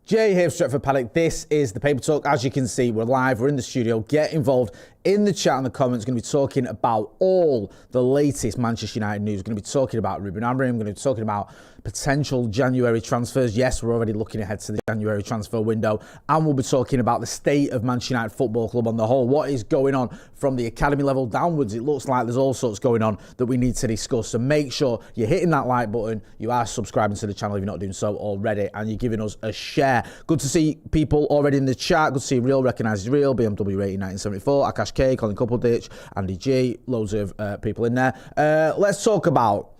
Jay here, Stretford, Paddock. This is the Paper Talk. As you can see, we're live. We're in the studio. Get involved in the chat and the comments. Going to be talking about all the latest Manchester United news. Going to be talking about Ruben Amorim. Going to be talking about potential January transfers. Yes, we're already looking ahead to the January transfer window. And we'll be talking about the state of Manchester United Football Club on the whole. What is going on from the academy level downwards? It looks like there's all sorts going on that we need to discuss. So make sure you're hitting that like button. You are subscribing to the channel if you're not doing so already. And you're giving us a share. Good to see people already in the chat. Good to see Real Recognises Real, BMW Rating 1974, Akash K, Colin Coupleditch, Andy G, loads of people in there. Let's talk about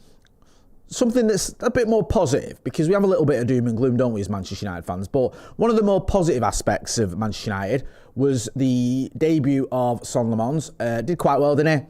something that's a bit more positive, because we have a little bit of doom and gloom, don't we, as Manchester United fans? But one of the more positive aspects of Manchester United was the debut of Senne Lammens. Did quite well, didn't he?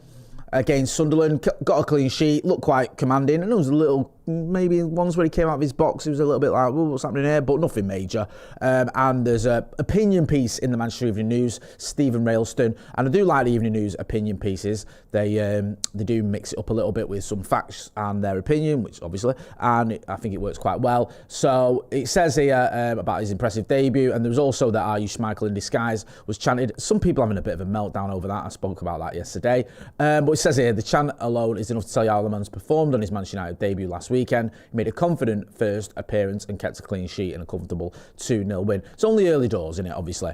Against Sunderland, got a clean sheet, looked quite commanding, and there was a little, maybe ones where he came out of his box, he was a little bit like, what's happening here? But nothing major. And there's an opinion piece in the Manchester Evening News, Stephen Railston, and I do like the Evening News opinion pieces. They do mix it up a little bit with some facts and their opinion, which obviously, and I think it works quite well. So it says here about his impressive debut, and there was also that "Are you Schmeichel in disguise?" was chanted. Some people having a bit of a meltdown over that. I spoke about that yesterday. But it says here, the chant alone is enough to tell you how Lammens performed on his Manchester United debut last weekend. He made a confident first appearance and kept a clean sheet and a comfortable 2-0 win. It's only early doors, isn't it, obviously.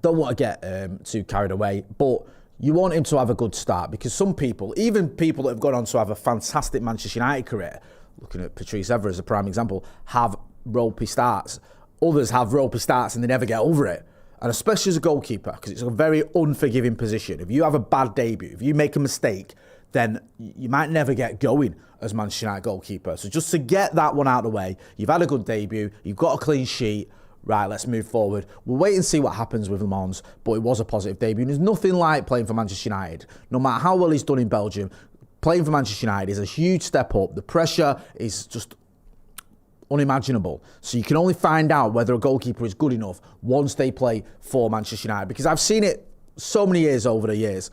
Don't want to get too carried away, but you want him to have a good start, because some people, even people that have gone on to have a fantastic Manchester United career, looking at Patrice Evra as a prime example, have ropey starts. Others have ropey starts and they never get over it. And especially as a goalkeeper, because it's a very unforgiving position. If you have a bad debut, if you make a mistake, then you might never get going as Manchester United goalkeeper. So just to get that one out of the way, you've had a good debut, you've got a clean sheet, right, let's move forward. We'll wait and see what happens with Lammens, but it was a positive debut. And there's nothing like playing for Manchester United. No matter how well he's done in Belgium, playing for Manchester United is a huge step up. The pressure is just unimaginable. So you can only find out whether a goalkeeper is good enough once they play for Manchester United, because I've seen it so many times over the years,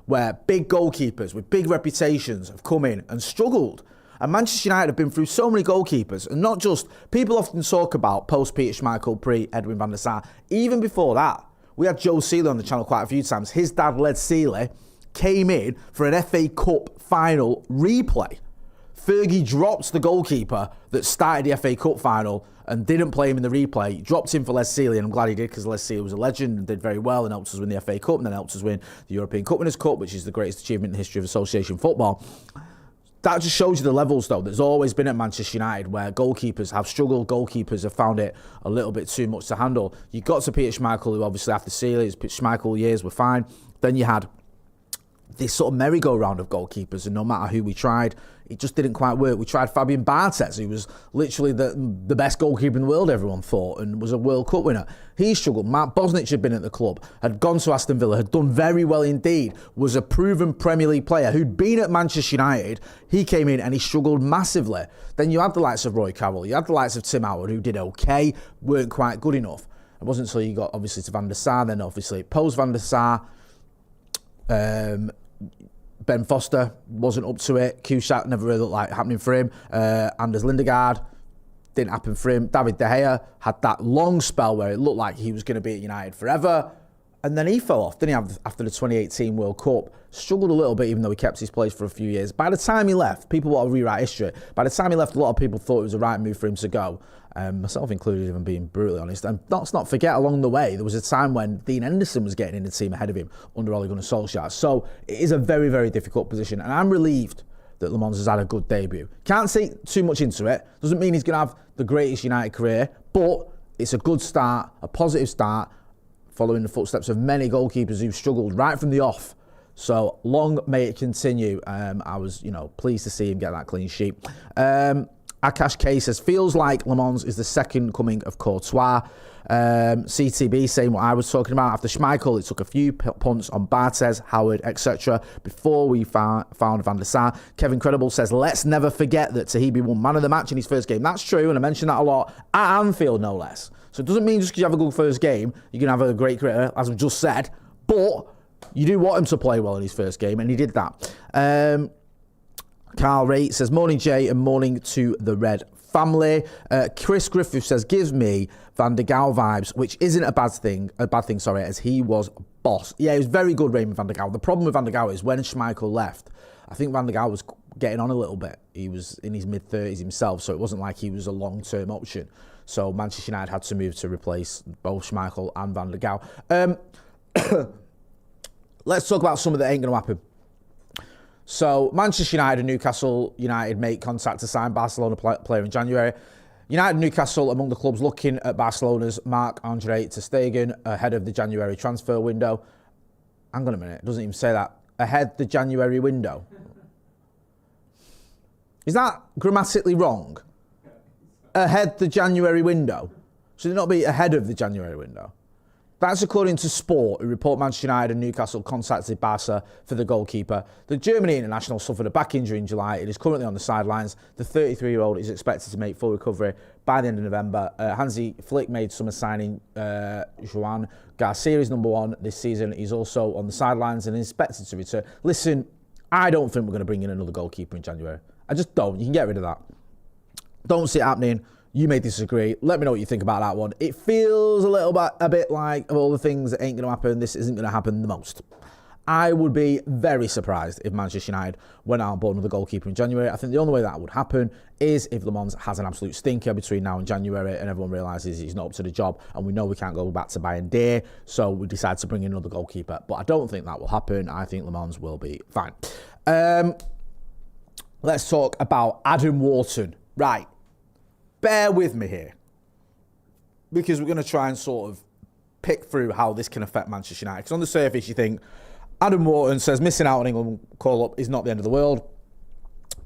where big goalkeepers with big reputations have come in and struggled. And Manchester United have been through so many goalkeepers, and not just, people often talk about post-Peter Schmeichel, pre-Edwin van der Sar. Even before that, we had Joe Seeley on the channel quite a few times. His dad, Led Seeley, came in for an FA Cup final replay. Fergie dropped the goalkeeper that started the FA Cup final and didn't play him in the replay. He dropped him for Les Seeley, and I'm glad he did, because Les Seeley was a legend and did very well and helped us win the FA Cup, and then helped us win the European Cup Winners' Cup, which is the greatest achievement in the history of association football. That just shows you the levels, though. There's always been at Manchester United where goalkeepers have struggled, goalkeepers have found it a little bit too much to handle. You got to Peter Schmeichel, who obviously after Seeley's Schmeichel years were fine. Then you had this sort of merry-go-round of goalkeepers, and no matter who we tried, it just didn't quite work. We tried Fabian Barthez, who was literally the best goalkeeper in the world, everyone thought, and was a World Cup winner. He struggled. Matt Bosnich had been at the club, had gone to Aston Villa, had done very well indeed, was a proven Premier League player who'd been at Manchester United. He came in and he struggled massively. Then you had the likes of Roy Carroll, you had the likes of Tim Howard, who did okay, weren't quite good enough. It wasn't until you got, obviously, to Van der Sar, then obviously post Van der Sar, Ben Foster wasn't up to it. Cusack never really looked like happening for him. Anders Lindegaard, didn't happen for him. David De Gea had that long spell where it looked like he was going to be at United forever. And then he fell off, didn't he, after the 2018 World Cup. Struggled a little bit, even though he kept his place for a few years. By the time he left, people want to rewrite history. By the time he left, a lot of people thought it was the right move for him to go. Myself included, if I'm being brutally honest. And let's not forget, along the way, there was a time when Dean Henderson was getting in the team ahead of him under Ole Gunnar Solskjaer. So it is a very, very difficult position. And I'm relieved that Lammens has had a good debut. Can't say too much into it. Doesn't mean he's going to have the greatest United career, but it's a good start, a positive start, following the footsteps of many goalkeepers who've struggled right from the off. So long may it continue. I was, pleased to see him get that clean sheet. Akash K says, feels like Lammens is the second coming of Courtois. CTB saying what I was talking about. After Schmeichel, it took a few punts on Barthez, Howard, etc. before we found Van der Sar. Kevin Credible says, let's never forget that Tahibi won man of the match in his first game. That's true, and I mentioned that a lot. At Anfield, no less. So it doesn't mean just because you have a good first game, you're going to have a great career, as I've just said. But you do want him to play well in his first game, and he did that. Carl Ray says, morning Jay and morning to the Red family. Chris Griffith says, gives me Van der Gaal vibes, which isn't a bad thing, as he was boss. Yeah, he was very good, Raymond Van der Gaal. The problem with Van der Gaal is when Schmeichel left, I think Van der Gaal was getting on a little bit. He was in his mid-30s himself, so it wasn't like he was a long-term option. So Manchester United had to move to replace both Schmeichel and Van der Gaal. Let's talk about something that ain't going to happen. So Manchester United and Newcastle United make contact to sign Barcelona player in January. United and Newcastle among the clubs looking at Barcelona's Marc-Andre Ter Stegan ahead of the January transfer window. Hang on a minute, it doesn't even say that. Ahead the January window. Is that grammatically wrong? Ahead the January window. Should it not be ahead of the January window? That's according to Sport, who report Manchester United and Newcastle contacted Barca for the goalkeeper. The Germany international suffered a back injury in July. It is currently on the sidelines. The 33-year-old is expected to make full recovery by the end of November. Hansi Flick made summer signing Joan Garcia is number one this season. He's also on the sidelines and is expected to return. Listen, I don't think we're going to bring in another goalkeeper in January. I just don't. You can get rid of that. Don't see it happening. You may disagree. Let me know what you think about that one. It feels a bit like, of all the things that ain't going to happen, this isn't going to happen the most. I would be very surprised if Manchester United went out and bought another goalkeeper in January. I think the only way that would happen is if Lammens has an absolute stinker between now and January and everyone realises he's not up to the job, and we know we can't go back to buying Deer, so we decide to bring in another goalkeeper. But I don't think that will happen. I think Lammens will be fine. Let's talk about Adam Wharton. Right. Bear with me here, because we're going to try and sort of pick through how this can affect Manchester United. Because on the surface, you think Adam Wharton says missing out on England call-up is not the end of the world.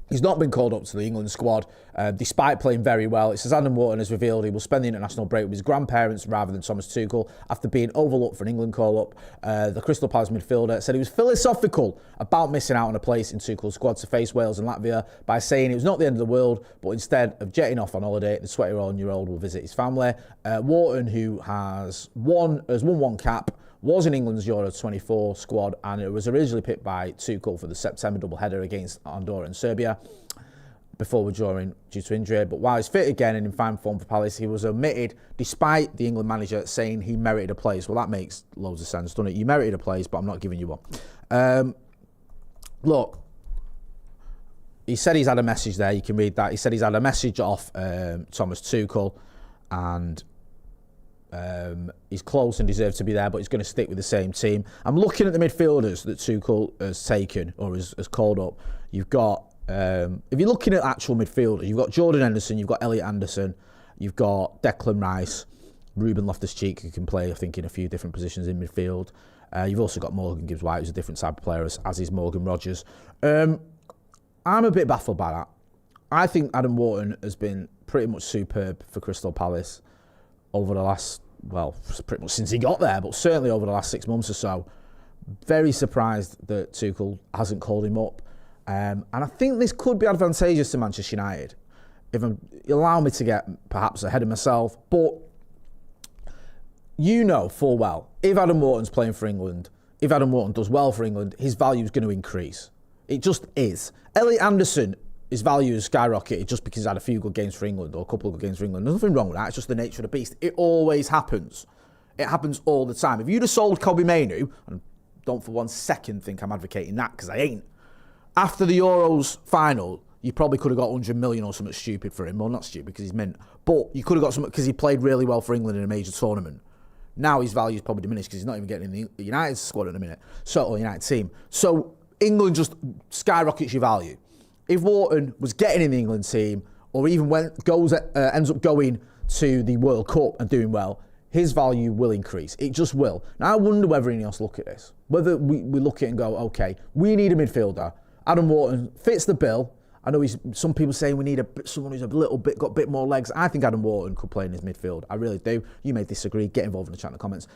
He's not been called up to the England squad, despite playing very well. It says Adam Wharton has revealed he will spend the international break with his grandparents rather than Thomas Tuchel after being overlooked for an England call-up. The Crystal Palace midfielder said he was philosophical about missing out on a place in Tuchel's squad to face Wales and Latvia by saying it was not the end of the world, but instead of jetting off on holiday, the 21-year-old will visit his family. Wharton, who has won one cap, was in England's Euro 24 squad, and it was originally picked by Tuchel for the September doubleheader against Andorra and Serbia before withdrawing due to injury. But while he's fit again and in fine form for Palace, he was omitted despite the England manager saying he merited a place. Well, that makes loads of sense, doesn't it? You merited a place, but I'm not giving you one. Look, he said he's had a message there. You can read that. He said he's had a message off Thomas Tuchel, and he's close and deserves to be there, but he's going to stick with the same team. I'm looking at the midfielders that Tuchel has taken or has called up. You've got, if you're looking at actual midfielders, you've got Jordan Henderson, you've got Elliot Anderson, you've got Declan Rice, Ruben Loftus-Cheek, who can play, I think, in a few different positions in midfield. You've also got Morgan Gibbs-White, who's a different type of player, as is Morgan Rogers. I'm a bit baffled by that. I think Adam Wharton has been pretty much superb for Crystal Palace over the last, well, pretty much since he got there, but certainly over the last 6 months or so. Very surprised that Tuchel hasn't called him up. And I think this could be advantageous to Manchester United, if allow me to get perhaps ahead of myself. But you know full well, if Adam Wharton's playing for England, if Adam Wharton does well for England, his value is going to increase. It just is. Elliot Anderson, his value has skyrocketed just because he's had a few good games for England or a couple of good games for England. There's nothing wrong with that. It's just the nature of the beast. It always happens. It happens all the time. If you'd have sold Kobe Mainoo, and don't for 1 second think I'm advocating that, because I ain't, after the Euros final, you probably could have got 100 million or something stupid for him. Well, not stupid because he's mint, but you could have got something because he played really well for England in a major tournament. Now his value is probably diminished because he's not even getting in the United squad in a minute, or United team. So England just skyrockets your value. If Wharton was getting in the England team, or even ends up going to the World Cup and doing well, his value will increase. It just will. Now, I wonder whether any of us look at this. Whether we look at it and go, okay, we need a midfielder. Adam Wharton fits the bill. I know some people saying we need someone who's got a bit more legs. I think Adam Wharton could play in his midfield. I really do. You may disagree. Get involved in the chat in the comments.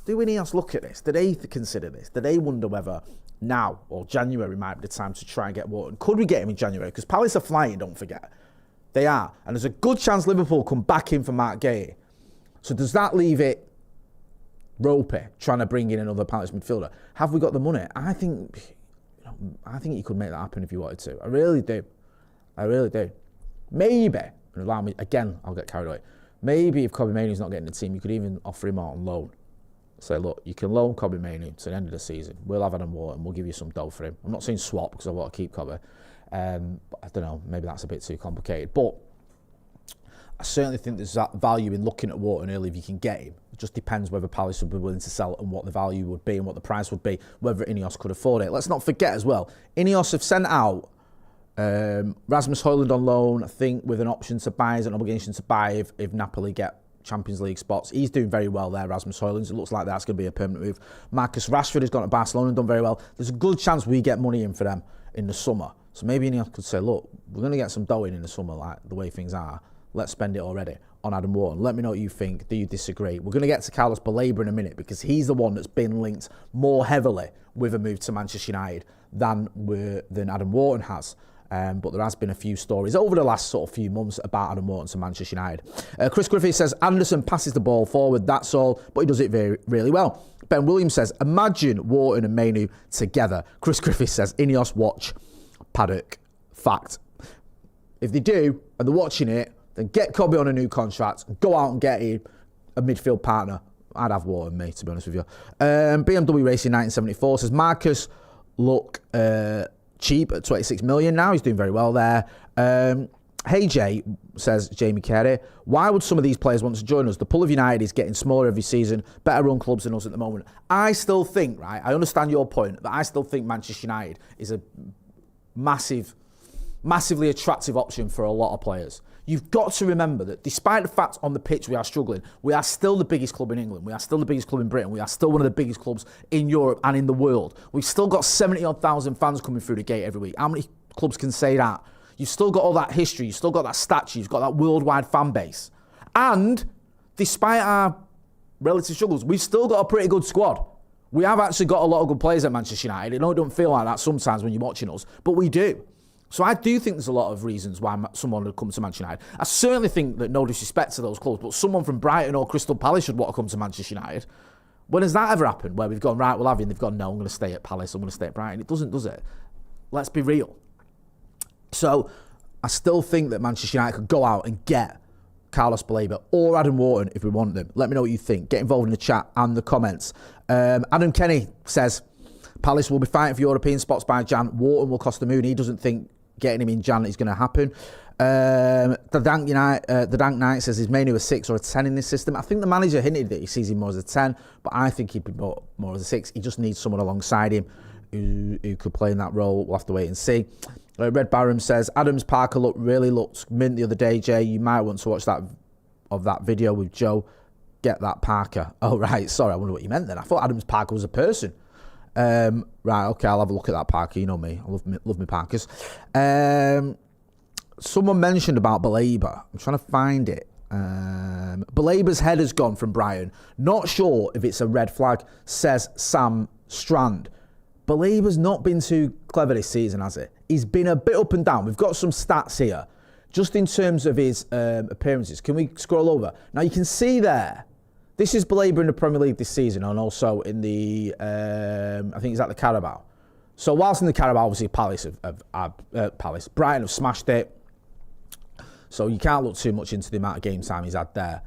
Do any else look at this? Do they consider this? Do they wonder whether now or January might be the time to try and get Wharton? Could we get him in January? Because Palace are flying, don't forget. They are. And there's a good chance Liverpool come back in for Mark Gay. So does that leave it ropey, trying to bring in another Palace midfielder? Have we got the money? I think you could make that happen if you wanted to. I really do. Maybe, and allow me, again, I'll get carried away. Maybe if Kobe Mainoo's not getting the team, you could even offer him out on loan. Say, look, you can loan Kobe Mainoo to the end of the season. We'll have Adam Wharton. We'll give you some dough for him. I'm not saying swap because I want to keep Kobe. But I don't know. Maybe that's a bit too complicated. But I certainly think there's that value in looking at Wharton early if you can get him. It just depends whether Palace would be willing to sell and what the value would be and what the price would be, whether Ineos could afford it. Let's not forget as well, Ineos have sent out Rasmus Højlund on loan, I think, with an option to buy, as an obligation to buy if Napoli get Champions League spots. He's doing very well there, Rasmus Højlund. It looks like that's going to be a permanent move. Marcus Rashford has gone to Barcelona and done very well. There's a good chance we get money in for them in the summer. So maybe Ineos could say, look, we're going to get some dough in the summer, like the way things are. Let's spend it already on Adam Wharton. Let me know what you think. Do you disagree? We're going to get to Carlos Baleba in a minute because he's the one that's been linked more heavily with a move to Manchester United than Adam Wharton has. But there has been a few stories over the last sort of few months about Adam Wharton to Manchester United. Chris Griffith says, Anderson passes the ball forward, that's all, but he does it really well. Ben Williams says, imagine Wharton and Mainoo together. Chris Griffith says, Ineos watch Paddock. Fact. If they do, and they're watching it, then get Kobe on a new contract, go out and get a midfield partner. I'd have Wharton, mate, to be honest with you. BMW Racing 1974 says, Marcus look cheap at 26 million now. He's doing very well there. Hey Jay, says Jamie Carey, why would some of these players want to join us? The pull of United is getting smaller every season, better run clubs than us at the moment. I still think, right, I understand your point, but I still think Manchester United is a massively attractive option for a lot of players. You've got to remember that despite the fact on the pitch we are struggling, we are still the biggest club in England. We are still the biggest club in Britain. We are still one of the biggest clubs in Europe and in the world. We've still got 70-odd thousand fans coming through the gate every week. How many clubs can say that? You've still got all that history. You've still got that stature. You've got that worldwide fan base. And despite our relative struggles, we've still got a pretty good squad. We have actually got a lot of good players at Manchester United. I know it don't feel like that sometimes when you're watching us, but we do. So I do think there's a lot of reasons why someone would come to Manchester United. I certainly think that, no disrespect to those clubs, but someone from Brighton or Crystal Palace should want to come to Manchester United. When has that ever happened? Where we've gone, right, we'll have you, and they've gone, no, I'm going to stay at Palace, I'm going to stay at Brighton. It doesn't, does it? Let's be real. So I still think that Manchester United could go out and get Carlos Baleba or Adam Wharton if we want them. Let me know what you think. Get involved in the chat and the comments. Adam Kenny says, Palace will be fighting for European spots by Jan. Wharton will cost the moon. He doesn't think getting him in Jan is going to happen. The Dank Knight says, is Mainoo a 6 or a 10 in this system? I think the manager hinted that he sees him more as a 10, but I think he'd be more as a 6. He just needs someone alongside him who could play in that role. We'll have to wait and see. Red Barham says, Adams Parker really looked mint the other day, Jay. You might want to watch that video with Joe. Get that Parker. Oh, right. Sorry, I wonder what you meant then. I thought Adams Parker was a person. Right, okay, I'll have a look at that Parker. You know me. I love me Parkers. Someone mentioned about Baleba. I'm trying to find it. Baleba's head has gone from Brighton. Not sure if it's a red flag, says Sam Strand. Baleba's not been too clever this season, has it? He's been a bit up and down. We've got some stats here. Just in terms of his appearances. Can we scroll over? Now, you can see there, this is Baleba in the Premier League this season and also in the, I think he's at the Carabao. So whilst in the Carabao, obviously Brighton have smashed it. So you can't look too much into the amount of game time he's had there.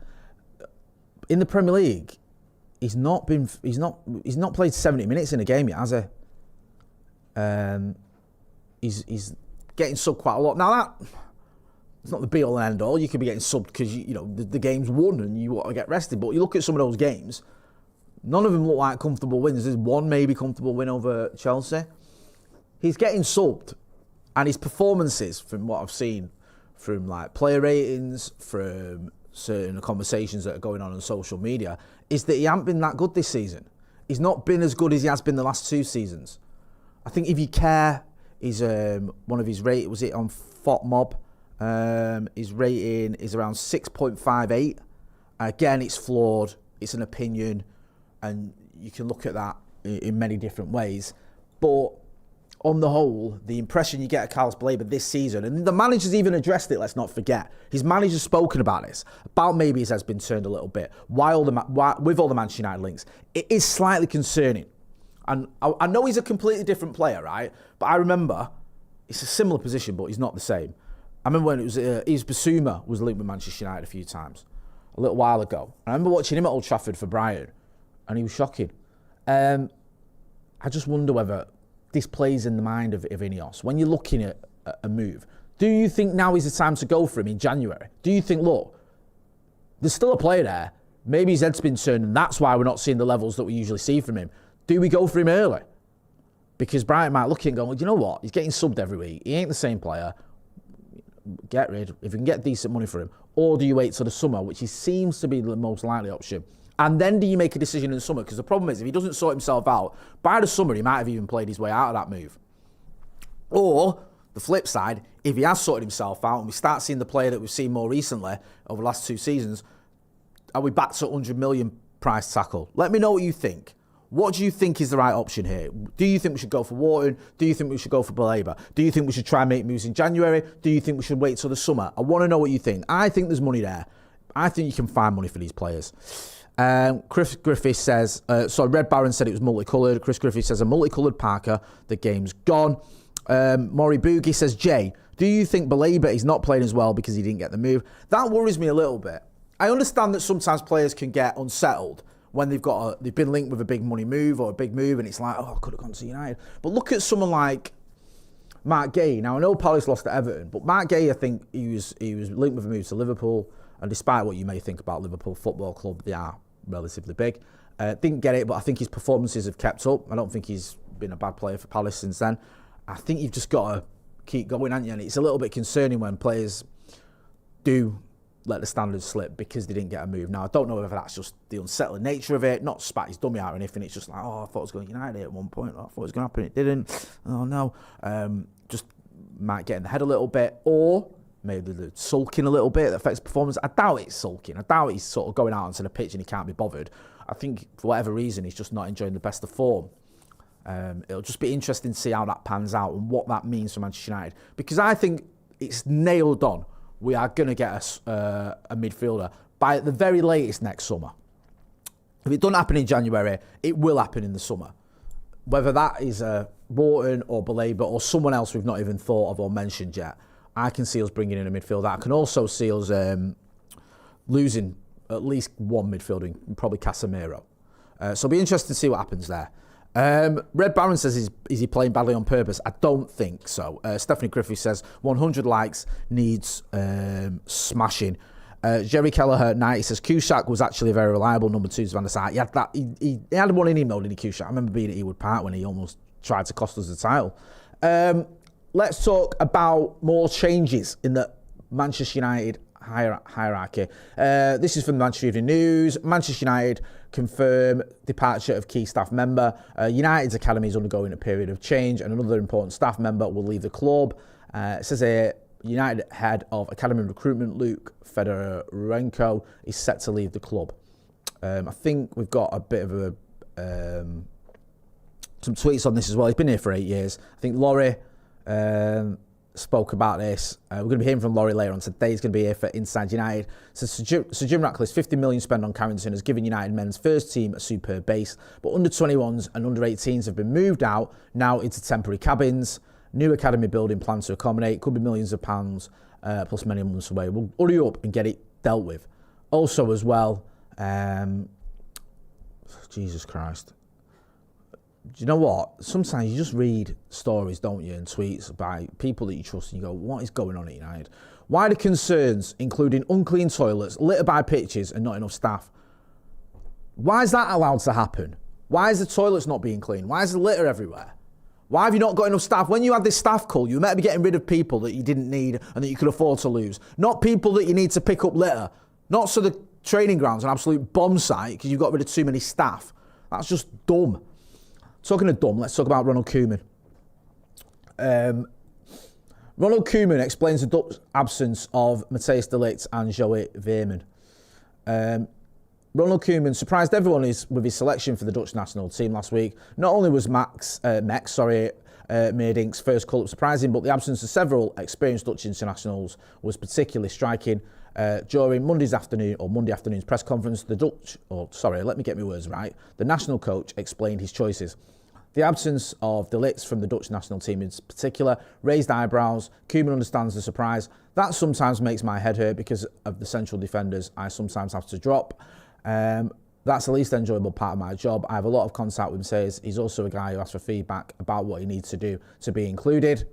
In the Premier League, he's not played 70 minutes in a game yet, has he? He's getting subbed quite a lot. Now it's not the be all and end all. You could be getting subbed because the game's won and you want to get rested. But you look at some of those games, none of them look like comfortable wins. There's one maybe comfortable win over Chelsea. He's getting subbed, and his performances, from what I've seen, from like player ratings, from certain conversations that are going on social media, is that he hasn't been that good this season. He's not been as good as he has been the last 2 seasons. I think if you care, he's one of his rate was it on FOTMob. His rating is around 6.58. Again, it's flawed. It's an opinion, and you can look at that in many different ways. But on the whole, the impression you get of Carlos Baleba this season, and the manager's even addressed it, let's not forget. His manager's spoken about this, about maybe his head's been turned a little bit. With all the Manchester United links, it is slightly concerning. And I know he's a completely different player, right? But I remember, it's a similar position, but he's not the same. I remember when it was Bissouma was linked with Manchester United a few times, a little while ago. I remember watching him at Old Trafford for Brighton, and he was shocking. I just wonder whether this plays in the mind of Ineos. When you're looking at a move, do you think now is the time to go for him in January? Do you think, look, there's still a player there, maybe his head's been turned, and that's why we're not seeing the levels that we usually see from him. Do we go for him early? Because Brighton might look at it and go, well, you know what? He's getting subbed every week. He ain't the same player. Get rid. If you can get decent money for him. Or do you wait till the summer, which seems to be the most likely option? And then do you make a decision in the summer? Because the problem is, if he doesn't sort himself out, by the summer, he might have even played his way out of that move. Or, the flip side, if he has sorted himself out and we start seeing the player that we've seen more recently over the last 2 seasons, are we back to 100 million price tackle? Let me know what you think. What do you think is the right option here? Do you think we should go for Wharton? Do you think we should go for Baleba? Do you think we should try and make moves in January? Do you think we should wait till the summer? I want to know what you think. I think there's money there. I think you can find money for these players. Chris Griffith says, Red Baron said it was multicoloured. Chris Griffith says, a multicoloured Parker, the game's gone. Maury Boogie says, Jay, do you think Baleba is not playing as well because he didn't get the move? That worries me a little bit. I understand that sometimes players can get unsettled when they've been linked with a big money move or a big move, and it's like, oh, I could have gone to United. But look at someone like Mark Gay. Now, I know Palace lost to Everton, but Mark Gay, I think he was linked with a move to Liverpool, and despite what you may think about Liverpool Football Club, they are relatively big. Didn't get it, but I think his performances have kept up. I don't think he's been a bad player for Palace since then. I think you've just got to keep going, haven't you? And it's a little bit concerning when players do let the standards slip because they didn't get a move. Now, I don't know whether that's just the unsettling nature of it, not spat his dummy out or anything. It's just like, oh, I thought it was going to United at one point. I thought it was going to happen. It didn't. Oh, no. Just might get in the head a little bit, or maybe the sulking a little bit that affects performance. I doubt it's sulking. I doubt he's sort of going out onto the pitch and he can't be bothered. I think for whatever reason, he's just not enjoying the best of form. It'll just be interesting to see how that pans out and what that means for Manchester United. Because I think it's nailed on. We are going to get a midfielder by at the very latest next summer. If it doesn't happen in January, it will happen in the summer. Whether that is Wharton or Baleba or someone else we've not even thought of or mentioned yet, I can see us bringing in a midfielder. I can also see us losing at least one midfielder, probably Casemiro. So it'll be interesting to see what happens there. Red Baron says, is he playing badly on purpose? I don't think so. Stephanie Griffith says, 100 likes needs smashing. Jerry Kelleher 90 says, Cusack was actually very reliable. Number 2 is Van der Sar. He had one in him though, didn't he, Cusack? I remember being at Ewood Park when he almost tried to cost us the title. Let's talk about more changes in the Manchester United hierarchy. This is from the Manchester Evening News. Manchester United confirm departure of key staff member. United's academy is undergoing a period of change and another important staff member will leave the club. It says here, United head of academy recruitment, Luke Fedorenko, is set to leave the club. I think we've got a bit of some tweets on this as well. He's been here for 8 years. I think Laurie spoke about this. We're going to be hearing from Laurie later on today. He's going to be here for Inside United. So Sir Jim Ratcliffe, 50 million spent on Carrington has given United men's first team a superb base, but under 21s and under 18s have been moved out now into temporary cabins. New academy building planned to accommodate, could be millions of pounds plus many months away. We'll hurry up and get it dealt with. Also as well, Jesus Christ. Do you know what? Sometimes you just read stories, don't you, and tweets by people that you trust, and you go, what is going on at United? Why the concerns, including unclean toilets, littered by pitches, and not enough staff? Why is that allowed to happen? Why is the toilets not being cleaned? Why is the litter everywhere? Why have you not got enough staff? When you had this staff call, you were meant to be getting rid of people that you didn't need and that you could afford to lose. Not people that you need to pick up litter. Not so the training ground's an absolute bomb site because you've got rid of too many staff. That's just dumb. Talking of dumb, let's talk about Ronald Koeman. Ronald Koeman explains the Dutch absence of Matthijs de Ligt and Joey Veerman. Ronald Koeman surprised everyone with his selection for the Dutch national team last week. Not only was Meerdink's first call-up surprising, but the absence of several experienced Dutch internationals was particularly striking. During Monday afternoon's press conference, the national coach explained his choices. The absence of de Ligt from the Dutch national team in particular raised eyebrows. Koeman understands the surprise. That sometimes makes my head hurt because of the central defenders I sometimes have to drop. That's the least enjoyable part of my job. I have a lot of contact with him. Says he's also a guy who asks for feedback about what he needs to do to be included.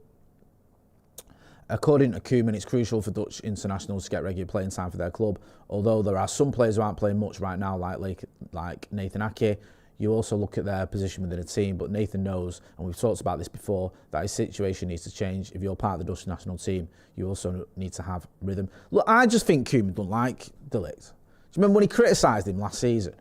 According to Koeman, it's crucial for Dutch internationals to get regular playing time for their club. Although there are some players who aren't playing much right now, like Nathan Ake, you also look at their position within a team. But Nathan knows, and we've talked about this before, that his situation needs to change. If you're part of the Dutch national team, you also need to have rhythm. Look, I just think Koeman don't like De Ligt. Do you remember when he criticised him last season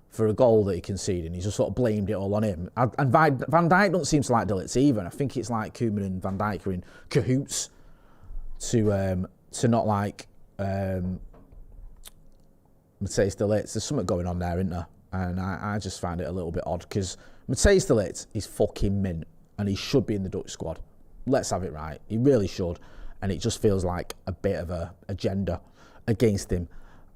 for a goal that he conceded, and he just sort of blamed it all on him? And Van Dijk don't seem to like De Ligt either, and I think it's like Koeman and Van Dijk are in cahoots to not like Matthijs De Ligt. There's something going on there, isn't there? And I just find it a little bit odd, because Matthijs De Ligt is fucking mint, and he should be in the Dutch squad. Let's have it right. He really should, and it just feels like a bit of a agenda against him.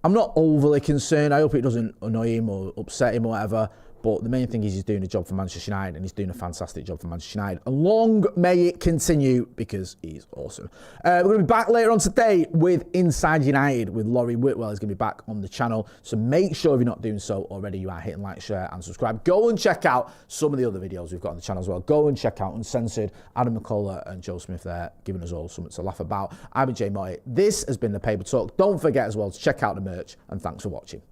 I'm not overly concerned. I hope it doesn't annoy him or upset him or whatever. But the main thing is he's doing a job for Manchester United, and he's doing a fantastic job for Manchester United. And long may it continue, because he's awesome. We're going to be back later on today with Inside United with Laurie Whitwell. He's going to be back on the channel. So make sure if you're not doing so already, you are hitting like, share and subscribe. Go and check out some of the other videos we've got on the channel as well. Go and check out Uncensored, Adam McCullough and Joe Smith there, giving us all something to laugh about. I've been Jay Motti. This has been The Paper Talk. Don't forget as well to check out the merch, and thanks for watching.